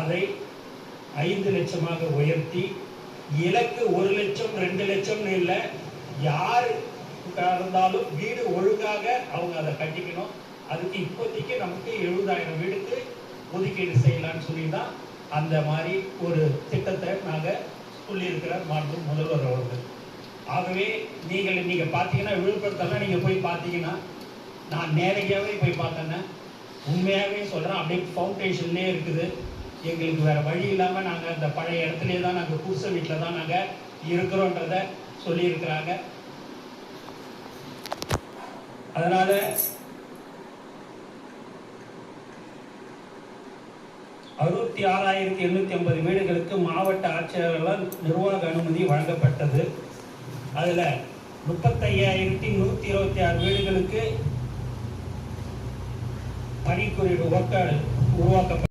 அதை 5 லட்சமாக உயர்த்தி இலக்கு 1 லட்சம் 2 லட்சம்னு இல்லை, யார் இருந்தாலும் வீடு ஒழுங்காக அவங்க அதை கட்டிக்கணும். அதுக்கு இப்போதைக்கு நமக்கு 70,000 வீடுக்கு ஒதுக்கீடு செய்யலான்னு சொல்லி தான் அந்த மாதிரி ஒரு திட்டத்தை நாங்கள் சொல்லியிருக்கிறார் மாண்பு முதல்வர் அவர்கள். ஆகவே நீங்கள் பார்த்தீங்கன்னா விழுப்புரத்தெல்லாம் நீங்கள் போய் பார்த்தீங்கன்னா, நான் நேரடியாகவே போய் பார்த்தேன்னா உண்மையாகவே சொல்கிறேன், அப்படியே ஃபவுண்டேஷன்லேயே இருக்குது. எங்களுக்கு வேறு வழி இல்லாமல் நாங்கள் அந்த பழைய இடத்துலேயே தான் நாங்கள் புதுசு வீட்டில் தான் நாங்கள் இருக்கிறோன்றத சொல்லியிருக்கிறாங்க. அதனால் 66,850 வீடுகளுக்கு மாவட்ட ஆட்சியர்களால் நிர்வாக அனுமதி வழங்கப்பட்டது. அதில் 35,126 வீடுகளுக்கு பணிக்குறியீடு உருவாக்கப்பட்டது.